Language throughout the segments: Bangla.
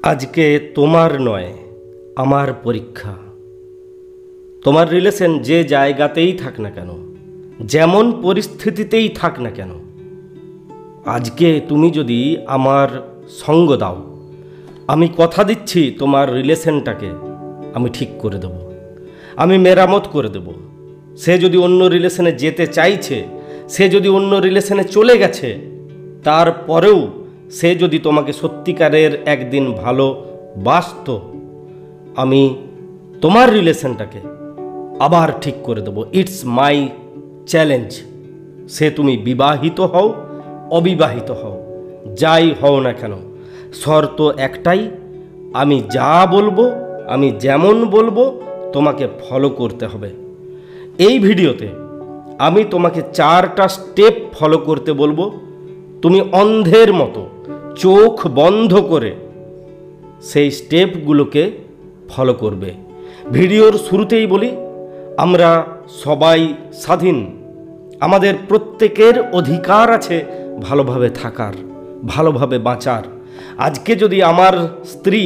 আজকে তোমার নয় আমার পরীক্ষা। তোমার রিলেশন যে জায়গাতেই থাক না কেন, যেমন পরিস্থিতিতেই থাক না কেন, আজকে তুমি যদি আমার সঙ্গ দাও, আমি কথা দিচ্ছি তোমার রিলেশনটাকে আমি ঠিক করে দেব, আমি মেরামত করে দেব। সে যদি অন্য রিলেশনে যেতে চাইছে, সে যদি অন্য রিলেশনে চলে গেছে, তারপরেও সে যদি তোমাকে সত্যিকারের একদিন ভালোবাসত, আমি তোমার রিলেশনটাকে আবার ঠিক করে দেব। It's my challenge. সে তুমি বিবাহিত হও, অবিবাহিত হও, যাই হও না কেন, শর্ত একটাই, আমি যা বলবো, আমি যেমন বলবো তোমাকে ফলো করতে হবে। এই ভিডিওতে আমি তোমাকে 4টা স্টেপ ফলো করতে বলবো। তুমি অন্ধের মতো চোখ বন্ধ করে সেই স্টেপগুলোকে ফলো করবে। ভিডিওর শুরুতেই বলি, আমরা সবাই স্বাধীন, আমাদের প্রত্যেকের অধিকার আছে ভালোভাবে থাকার, ভালোভাবে বাঁচার। আজকে যদি আমার স্ত্রী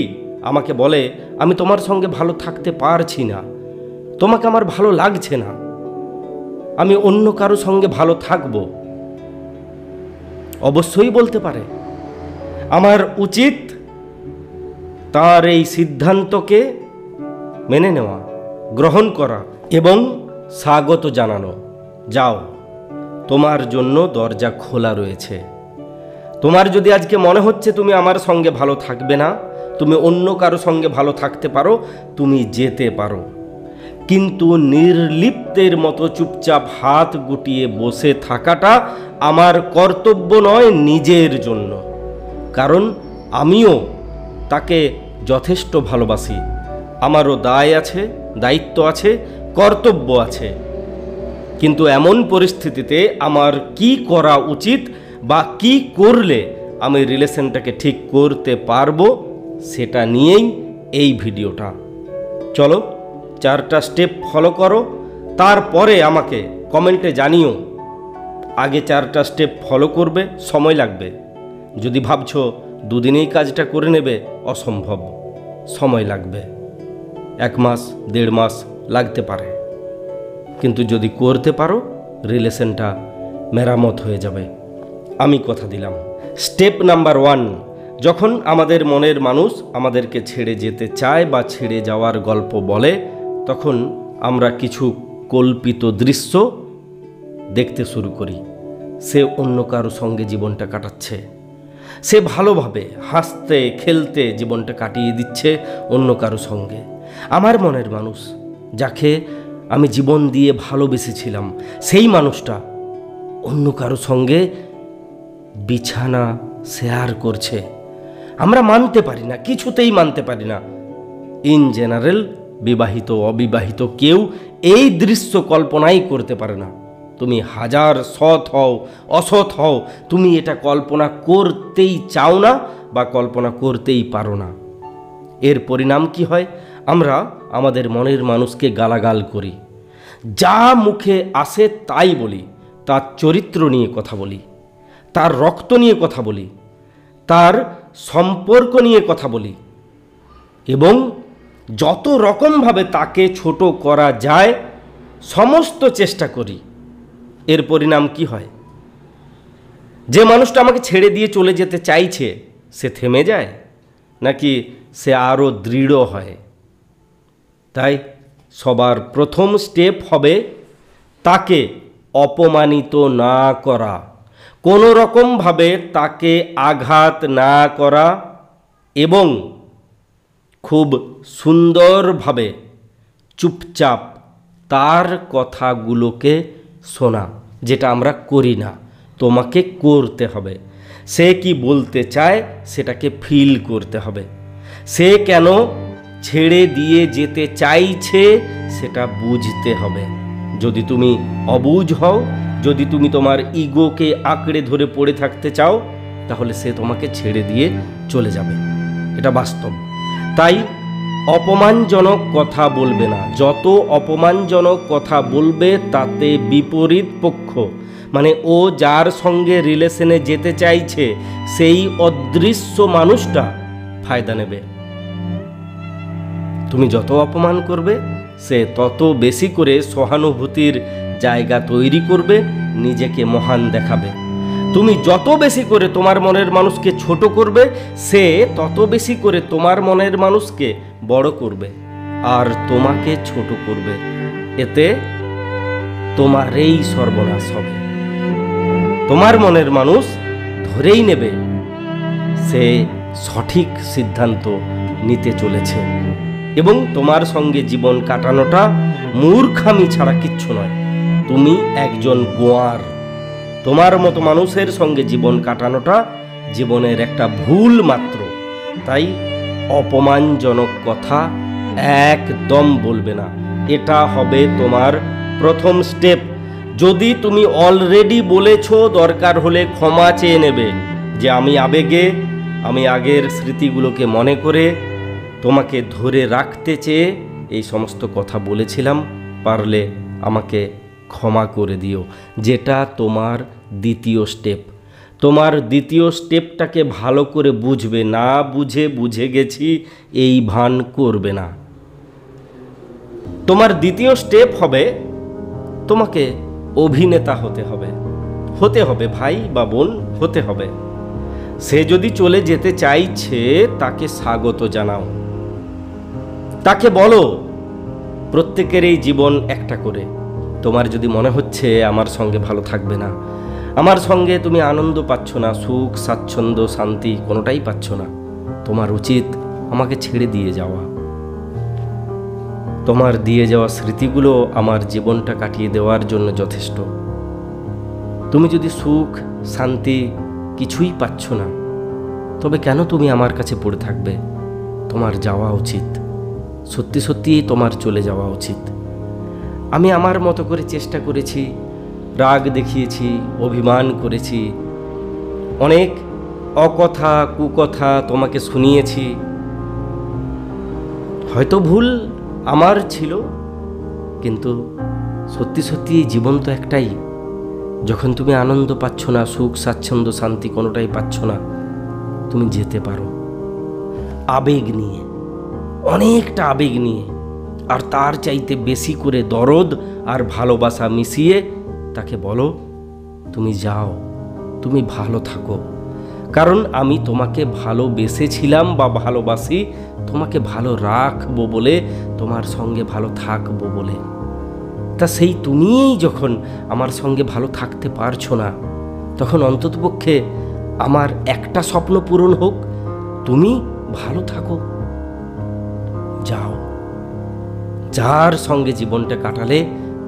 আমাকে বলে আমি তোমার সঙ্গে ভালো থাকতে পারছি না, তোমাকে আমার ভালো লাগছে না, আমি অন্য কারো সঙ্গে ভালো থাকব, অবশ্যই বলতে পারে। আমার উচিত তার এই সিদ্ধান্তকে মেনে নেওয়া, গ্রহণ করা এবং স্বাগত জানানো। যাও, তোমার জন্য দরজা খোলা রয়েছে। তোমার যদি আজকে মনে হচ্ছে তুমি আমার সঙ্গে ভালো থাকবে না, তুমি অন্য কারো সঙ্গে ভালো থাকতে পারো, তুমি যেতে পারো। কিন্তু নির্লিপ্তের মতো চুপচাপ হাত গুটিয়ে বসে থাকাটা আমার কর্তব্য নয় নিজের জন্য। কারণ আমিও তাকে যথেষ্ট ভালোবাসি, আমারও দায় আছে, দায়িত্ব আছে, কর্তব্য আছে। কিন্তু এমন পরিস্থিতিতে আমার কি করা উচিত বা কি করলে আমি রিলেশনটাকে ঠিক করতে পারবো, সেটা নিয়েই এই ভিডিওটা। চলো 4টা স্টেপ ফলো করো, তারপরে আমাকে কমেন্টে জানিও। আগে 4টা স্টেপ ফলো করবে, সময় লাগবে। যদি ভাবছো দুদিনেই কাজটা করে নেবে, অসম্ভব, সময় লাগবে। 1 মাস 1.5 মাস লাগতে পারে। কিন্তু যদি করতে পারো, রিলেশনটা মেরামত হয়ে যাবে, আমি কথা দিলাম। স্টেপ নাম্বার 1, যখন আমাদের মনের মানুষ আমাদেরকে ছেড়ে যেতে চায় বা ছেড়ে যাওয়ার গল্প বলে, তখন আমরা কিছু কল্পিত দৃশ্য দেখতে শুরু করি। সে অন্য কারো সঙ্গে জীবনটা কাটাচ্ছে, সে ভালোভাবে হাসতে খেলতে জীবনটা কাটিয়ে দিচ্ছে অন্য কারো সঙ্গে। আমার মনের মানুষ, যাকে আমি জীবন দিয়ে ভালোবেসেছিলাম, সেই মানুষটা অন্য কারো সঙ্গে বিছানা শেয়ার করছে। আমরা মানতে পারি না, কিছুতেই মানতে পারি না। ইন জেনারেল বিবাহিত অবিবাহিত কেউ এই দৃশ্য কল্পনাই করতে পারে না। তুমি হাজার সৎ হও অসৎ হও, তুমি এটা কল্পনা করতেই চাও না বা কল্পনা করতেই পারো না। এর পরিণাম কি হয়? আমরা আমাদের মনের মানুষকে গালাগাল করি, যা মুখে আসে তাই বলি, তার চরিত্র নিয়ে কথা বলি, তার রক্ত নিয়ে কথা বলি, তার সম্পর্ক নিয়ে কথা বলি এবং যত রকমভাবে তাকে ছোট করা যায় সমস্ত চেষ্টা করি। এর পরিণাম কি হয়? যে মানুষটা আমাকে ছেড়ে দিয়ে চলে যেতে চাইছে, সে থেমে যায় নাকি সে আরও দৃঢ় হয়? তাই সবার প্রথম স্টেপ হবে তাকে অপমানিত না করা, কোনো রকমভাবে তাকে আঘাত না করা এবং খুব সুন্দরভাবে চুপচাপ তার কথাগুলোকে শোনা, যেটা আমরা করি না। তোমাকে করতে হবে। সে কি বলতে চায় সেটাকে ফিল করতে হবে। সে কেন ছেড়ে দিয়ে যেতে চাইছে সেটা বুঝতে হবে। যদি তুমি অবুঝ হও, যদি তুমি তোমার ইগোকে আঁকড়ে ধরে পড়ে থাকতে চাও, তাহলে সে তোমাকে ছেড়ে দিয়ে চলে যাবে, এটা বাস্তব। তাই অপমানজনক কথা বলবে না। যত অপমানজনক কথা বলবে তাতে বিপরীত পক্ষ, মানে ও যার সঙ্গে রিলেশনে যেতে চাইছে, সেই অদৃশ্য মানুষটা ফায়দা নেবে। তুমি যত অপমান করবে সে তত বেশি করে সহানুভূতির জায়গা তৈরি করবে, নিজেকে মহান দেখাবে। তুমি যত বেশি করে তোমার মনের মানুষকে ছোট করবে সে তত বেশি করে তোমার মনের মানুষকে বড় করবে আর তোমাকে ছোট করবে। এতে তোমারই সর্বনাশ হবে। তোমার মনের মানুষ ধরেই নেবে সে সঠিক সিদ্ধান্ত নিতে চলেছে এবং তোমার সঙ্গে জীবন কাটানোটা মূর্খামি ছাড়া কিচ্ছু নয়। তুমি একজন গোয়ার। তোমার মতো মানুষের সঙ্গে জীবন কাটানোটা জীবনের একটা ভুল মাত্র। তাই অপমানজনক কথা একদম বলবে না। এটা হবে তোমার প্রথম স্টেপ। যদি তুমি অলরেডি বলেছো, দরকার হলে ক্ষমা চেয়ে নেবে যে আমি আবেগে, আমি আগের স্মৃতিগুলোকে মনে করে তোমাকে ধরে রাখতে চেয়ে এই সমস্ত কথা বলেছিলাম, পারলে আমাকে ক্ষমা করে দিও। যেটা তোমার দ্বিতীয় স্টেপ। তোমার দ্বিতীয় স্টেপটাকে ভালো করে বুঝবে, না বুঝে গেছি এই ভান করবে না। তোমার দ্বিতীয় স্টেপ হবে তোমাকে অভিনেতা হতে হবে ভাই বা বোন, হতে হবে। সে যদি চলে যেতে চাইছে তাকে স্বাগত জানাও। তাকে বলো প্রত্যেকের এই জীবন একটা করে। তোমার যদি মনে হচ্ছে আমার সঙ্গে ভালো থাকবে না, আমার সঙ্গে তুমি আনন্দ পাচ্ছ না, সুখ স্বাচ্ছন্দ্য শান্তি কোনোটাই পাচ্ছ না, তোমার উচিত আমাকে ছেড়ে দিয়ে যাওয়া। তোমার দিয়ে যাওয়া স্মৃতিগুলো আমার জীবনটা কাটিয়ে দেওয়ার জন্য যথেষ্ট। তুমি যদি সুখ শান্তি কিছুই পাচ্ছ না, তবে কেন তুমি আমার কাছে পড়ে থাকবে? তোমার যাওয়া উচিত, সত্যি সত্যিই তোমার চলে যাওয়া উচিত। আমি আমার মতো করে চেষ্টা করেছি, রাগ দেখিয়েছি, অভিমান করেছি, অনেক অকথা কুকথা তোমাকে শুনিয়েছি। হয়তো ভুল আমার ছিল, কিন্তু সত্যি সত্যি জীবন তো একটাই। যখন তুমি আনন্দ পাচ্ছ না, সুখ স্বাচ্ছন্দ্য শান্তি কোনোটাই পাচ্ছ না, তুমি যেতে পারো আবেগ নিয়ে, অনেকটা আবেগ নিয়ে, আর তার চাইতে বেশি করে দরদ আর ভালোবাসা মিশিয়ে তাকে বলো তুমি যাও, তুমি ভালো থাকো। কারণ আমি তোমাকে ভালোবেসেছিলাম বা ভালোবাসি তোমাকে ভালো রাখবো বলে, তোমার সঙ্গে ভালো থাকবো বলে। তা সেই তুমিই যখন আমার সঙ্গে ভালো থাকতে পারছো না, তখন অন্ততপক্ষে আমার একটা স্বপ্ন পূরণ হোক, তুমি ভালো থাকো। যাও, যার সঙ্গে জীবনটা কাটালে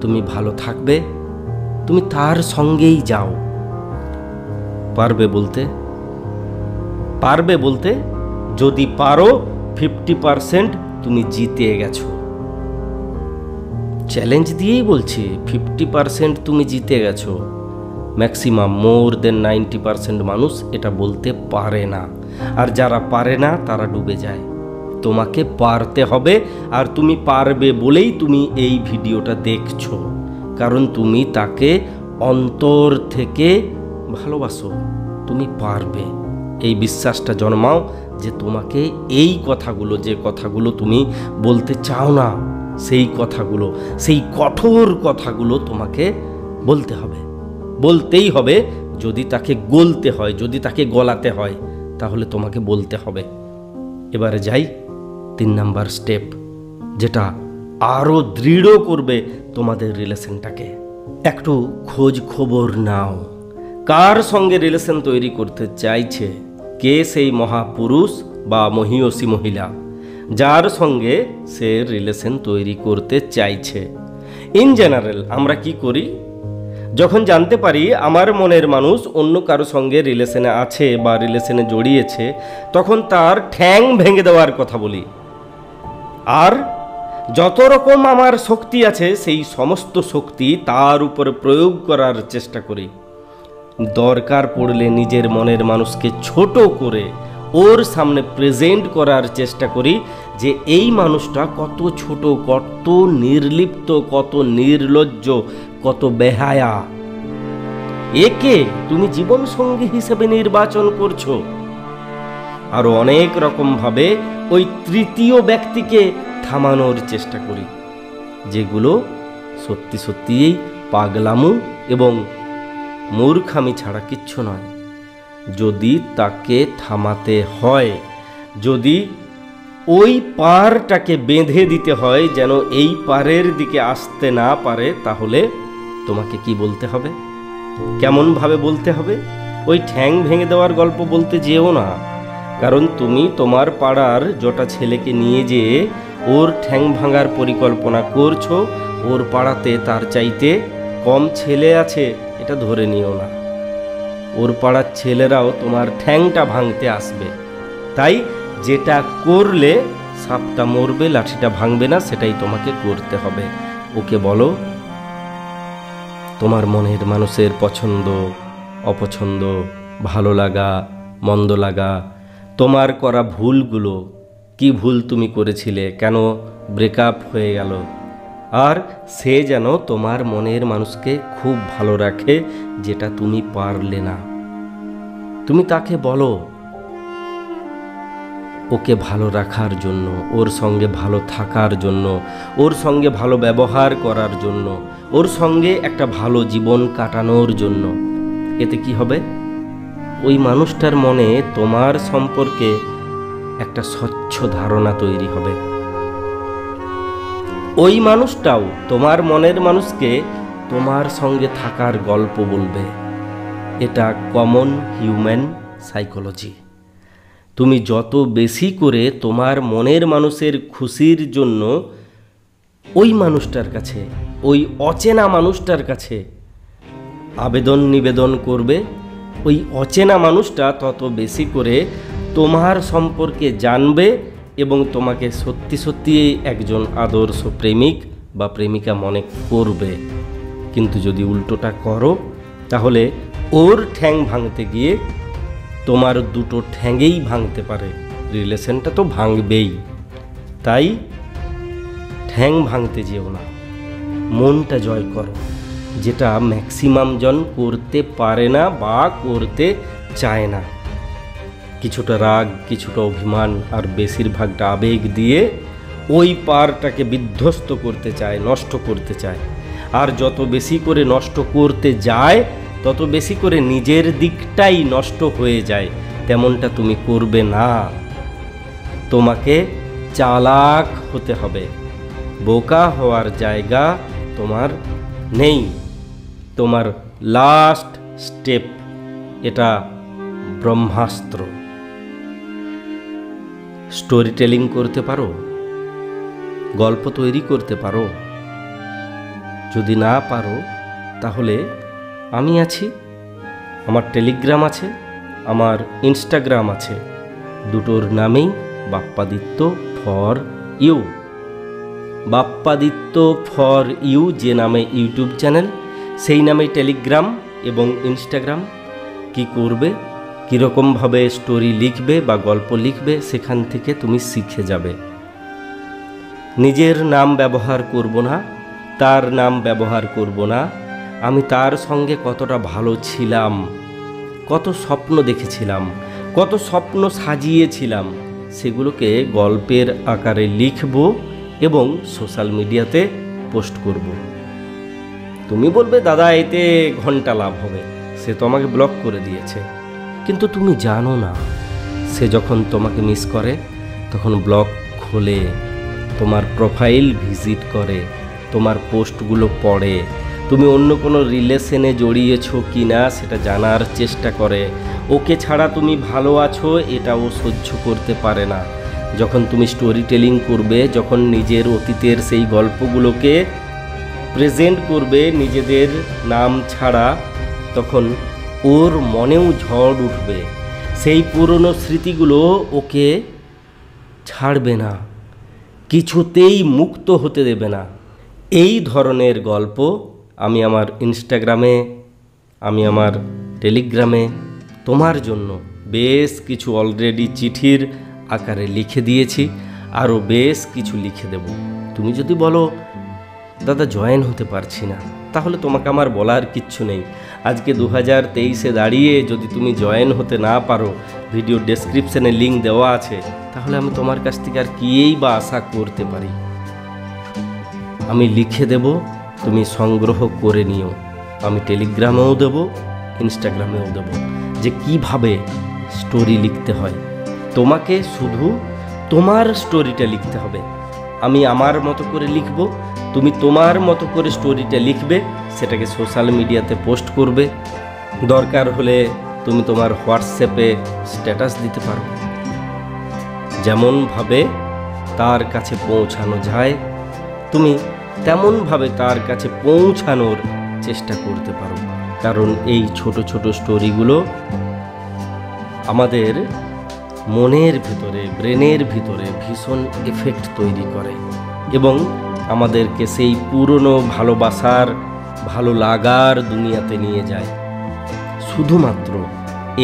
তুমি ভালো থাকবে, তুমি তার সঙ্গেই যাও। পারবে বলতে যদি পারো 50% তুমি জিতে গেছো। চ্যালেঞ্জ দিয়েই বলছি, 50% তুমি জিতে গেছো। ম্যাক্সিমাম মোর দেন 90% মানুষ এটা বলতে পারে না, আর যারা পারে না তারা ডুবে যায়। তোমাকে পারতে হবে, আর তুমি পারবে বলেই তুমি এই ভিডিওটা দেখছো, কারণ তুমি তাকে অন্তর থেকে ভালোবাসো। তুমি পারবে, এই বিশ্বাসটা জন্মাও যে তোমাকে এই কথাগুলো, যে কথাগুলো তুমি বলতে চাও না, সেই কথাগুলো, সেই কঠোর কথাগুলো তোমাকে বলতে হবে, বলতেই হবে। যদি তাকে গলতে হয়, যদি তাকে গলাতে হয়, তাহলে তোমাকে বলতে হবে। এবারে যাই 3 নাম্বার স্টেপ, যেটা আরও দৃঢ় করবে তোমাদের রিলেশনটাকে। একটু খোঁজ খবর নাও, কার সঙ্গে রিলেশন তৈরি করতে চাইছে, কে সেই মহাপুরুষ বা মহিয়সী মহিলা যার সঙ্গে সে রিলেশন তৈরি করতে চাইছে। ইন জেনারেল আমরা কি করি, যখন জানতে পারি আমার মনের মানুষ অন্য কারো সঙ্গে রিলেশনে আছে বা রিলেশনে জড়িয়েছে, তখন তার ঠ্যাং ভেঙে দেওয়ার কথা বলি। আর যত রকম আমার শক্তি আছে সেই সমস্ত শক্তি তার উপরে প্রয়োগ করার চেষ্টা করি। দরকার পড়লে নিজের মনের মানুষকে ছোট করে ওর সামনে প্রেজেন্ট করার চেষ্টা করি যে এই মানুষটা কত ছোট, কত নির্লিপ্ত, কত নির্লজ্জ, কত বেহায়া। একে তুমি জীবন সঙ্গী হিসেবে নির্বাচন করছো, আরও অনেক রকমভাবে ওই তৃতীয় ব্যক্তিকে থামানোর চেষ্টা করি, যেগুলো সত্যি সত্যিই পাগলামু এবং মূর্খামি ছাড়া কিচ্ছু নয়। যদি তাকে থামাতে হয়, যদি ওই পারটাকে বেঁধে দিতে হয় যেন এই পারের দিকে আসতে না পারে, তাহলে তোমাকে কি বলতে হবে, কেমনভাবে বলতে হবে? ওই ঠ্যাং ভেঙে দেওয়ার গল্প বলতে যেও না, কারণ তুমি তোমার পাড়ার জটা ছেলেকে নিয়ে যেয়ে ওর ঠ্যাং ভাঙার পরিকল্পনা করছো। ওর পাড়াতে তার চাইতে কম ছেলে আছে এটা ধরে নিও না। ওর পাড়ার ছেলেরাও তোমার ঠ্যাংটা ভাঙতে আসবে। তাই যেটা করলে সাপটা মরবে, লাঠিটা ভাঙবে না, সেটাই তোমাকে করতে হবে। ওকে বলো তোমার মনের মানুষের পছন্দ অপছন্দ, ভালো লাগা মন্দ লাগা, তোমার করা ভুলগুলো, কি ভুল তুমি করেছিলে, কেন ব্রেকআপ হয়ে গেল, আর সে যেন তোমার মনের মানুষকে খুব ভালো রাখে, যেটা তুমি পারলে না। তুমি তাকে বলো ওকে ভালো রাখার জন্য, ওর সঙ্গে ভালো থাকার জন্য, ওর সঙ্গে ভালো ব্যবহার করার জন্য, ওর সঙ্গে একটা ভালো জীবন কাটানোর জন্য। এতে কি হবে? ওই মানুষটার মনে তোমার সম্পর্কে একটা স্বচ্ছ ধারণা তৈরি হবে। ওই মানুষটাও তোমার মনের মানুষকে তোমার সঙ্গে থাকার গল্প বলবে। এটা কমন হিউম্যান সাইকোলজি। তুমি যত বেশি করে তোমার মনের মানুষের খুশির জন্য ওই মানুষটার কাছে, ওই অচেনা মানুষটার কাছে আবেদন নিবেদন করবে, ওই অচেনা মানুষটা তত বেশি করে তোমার সম্পর্কে জানবে এবং তোমাকে সত্যি সত্যি একজন আদর্শ প্রেমিক বা প্রেমিকা মনে করবে। কিন্তু যদি উল্টোটা করো, তাহলে ওর ঠ্যাং ভাঙতে গিয়ে তোমার দুটো ঠ্যাঙেই ভাঙতে পারে, রিলেশনটা তো ভাঙবেই। তাই ঠ্যাং ভাঙতে যেও না, মনটা জয় করো, যেটা ম্যাক্সিমাম জন করতে পারে না বা করতে চায় না। কিছুটা রাগ, কিছুটা অভিমান আর বেশিরভাগটা আবেগ দিয়ে ওই পারটাকে বিধ্বস্ত করতে চায়, নষ্ট করতে চায়। আর যত বেশি করে নষ্ট করতে যায়, তত বেশি করে নিজের দিকটাই নষ্ট হয়ে যায়। তেমনটা তুমি করবে না। তোমাকে চালাক হতে হবে, বোকা হওয়ার জায়গা তোমার নেই। তোমার লাস্ট স্টেপ এটা ব্রহ্মাস্ত্র। স্টোরি টেলিং করতে পারো, গল্প তৈরি করতে পারো। যদি না পারো, তাহলে আমি আছি, আমার টেলিগ্রাম আছে, আমার ইনস্টাগ্রাম আছে, দুটোর নামেই Bappaditya for you. Bappaditya for you যে নামে ইউটিউব চ্যানেল, সেই নামে টেলিগ্রাম এবং ইনস্টাগ্রাম। কি করবে, কীরকমভাবে স্টোরি লিখবে বা গল্প লিখবে, সেখান থেকে তুমি শিখে যাবে। নিজের নাম ব্যবহার করব না, তার নাম ব্যবহার করব না। আমি তার সঙ্গে কতটা ভালো ছিলাম, কত স্বপ্ন দেখেছিলাম, কত স্বপ্ন সাজিয়েছিলাম, সেগুলোকে গল্পের আকারে লিখব এবং সোশ্যাল মিডিয়াতে পোস্ট করব। তুমি বলবে দাদা এতে ঘন্টা লাভ হবে, সে তো আমাকে ব্লক করে দিয়েছে। কিন্তু তুমি জানো না, সে যখন তোমাকে মিস করে তখন ব্লগ খোলে, তোমার প্রোফাইল ভিজিট করে, তোমার পোস্টগুলো পড়ে, তুমি অন্য কোনো রিলেশনে জড়িয়েছো কি না সেটা জানার চেষ্টা করে। ওকে ছাড়া তুমি ভালো আছো এটা ও সহ্য করতে পারে না। যখন তুমি স্টোরি টেলিং করবে, যখন নিজের অতীতের সেই গল্পগুলোকে প্রেজেন্ট করবে নিজেদের নাম ছাড়া, তখন ওর মনেও ঝড় উঠবে। সেই পুরনো স্মৃতিগুলো ওকে ছাড়বে না, কিছুতেই মুক্ত হতে দেবে না। এই ধরনের গল্প আমি আমার ইনস্টাগ্রামে, আমি আমার টেলিগ্রামে তোমার জন্য বেশ কিছু অলরেডি চিঠির আকারে লিখে দিয়েছি, আরও বেশ কিছু লিখে দেব। তুমি যদি বলো দাদা জয়েন হতে পারছি না, তাহলে তোমাকে আমার বলার কিচ্ছু নেই। আজকে 2023-এ দাঁড়িয়ে যদি তুমি জয়েন হতে না পারো, ভিডিও ডেসক্রিপশনে লিঙ্ক দেওয়া আছে, তাহলে আমি তোমার কাছ থেকে আর কিই বা আশা করতে পারি। আমি লিখে দেব, তুমি সংগ্রহ করে নিও। আমি টেলিগ্রামেও দেব, ইনস্টাগ্রামেও দেব, যে কিভাবে স্টোরি লিখতে হয়। তোমাকে শুধু তোমার স্টোরিটা লিখতে হবে। আমি আমার মতো করে লিখব, তুমি তোমার মতো করে স্টোরিটা লিখবে, সেটাকে সোশ্যাল মিডিয়াতে পোস্ট করবে। দরকার হলে তুমি তোমার হোয়াটসঅ্যাপে স্ট্যাটাস দিতে পারো। যেমনভাবে তার কাছে পৌঁছানো যায়, তুমি তেমনভাবে তার কাছে পৌঁছানোর চেষ্টা করতে পারো। কারণ এই ছোট ছোট স্টোরিগুলো আমাদের মনের ভিতরে, ব্রেনের ভিতরে ভীষণ এফেক্ট তৈরি করে এবং আমাদেরকে সেই পুরনো ভালোবাসার, ভালো লাগার দুনিয়াতে নিয়ে যায়। শুধুমাত্র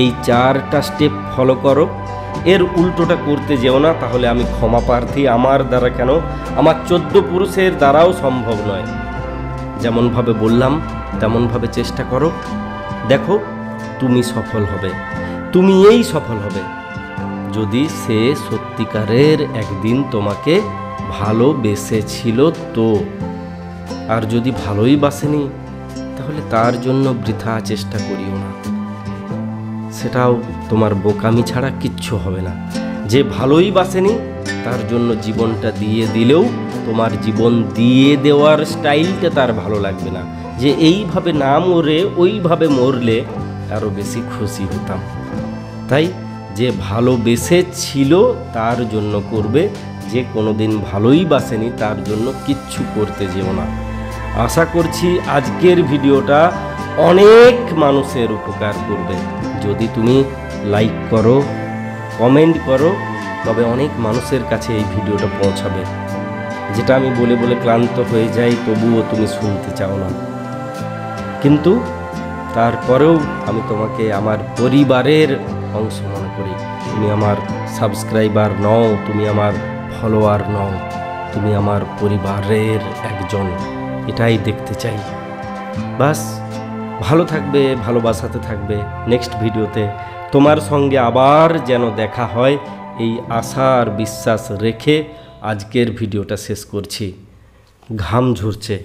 এই 4টা স্টেপ ফলো করো, এর উল্টোটা করতে যেও না, তাহলে আমি ক্ষমা প্রার্থী। আমার দ্বারা কেন, আমার 14 পুরুষের দ্বারাও সম্ভব নয়। যেমনভাবে বললাম তেমনভাবে চেষ্টা করো, দেখো তুমি সফল হবে। তুমি এই সফল হবে যদি সে সত্যিকারের একদিন তোমাকে ভালোবেসেছিল তো। আর যদি ভালোই বাসেনি, তাহলে তার জন্য বৃথা চেষ্টা করিও না, সেটাও তোমার বোকামি ছাড়া কিচ্ছু হবে না। যে ভালোই বাসেনি তার জন্য জীবনটা দিয়ে দিলেও তোমার জীবন দিয়ে দেওয়ার স্টাইলটা তার ভালো লাগবে না। যে এইভাবে না মরে ওইভাবে মরলে আরও বেশি খুশি হতাম। তাই যে ভালোবেসেছিল তার জন্য করবে, যে কোনোদিন ভালোই বাসেনি তার জন্য কিচ্ছু করতে যেও না। আশা করছি আজকের ভিডিওটা অনেক মানুষের উপকার করবে। যদি তুমি লাইক করো, কমেন্ট করো, তবে অনেক মানুষের কাছে এই ভিডিওটা পৌঁছাবে। যেটা আমি বলে বলে ক্লান্ত হয়ে যাই, তবুও তুমি শুনতে চাও না। কিন্তু তারপরেও আমি তোমাকে আমার পরিবারের অংশ মনে করি। তুমি আমার সাবস্ক্রাইবার নও, তুমি আমার ফলোয়ার নও, তুমি আমার পরিবারের একজন। এটাই দেখতে চাই। বাস, ভালো থাকবে, ভালোবাসাতে থাকবে। নেক্সট ভিডিওতে তোমার সঙ্গে আবার যেন দেখা হয়, এই আশা আর বিশ্বাস রেখে আজকের ভিডিওটা শেষ করছি। ঘাম ঝরছে।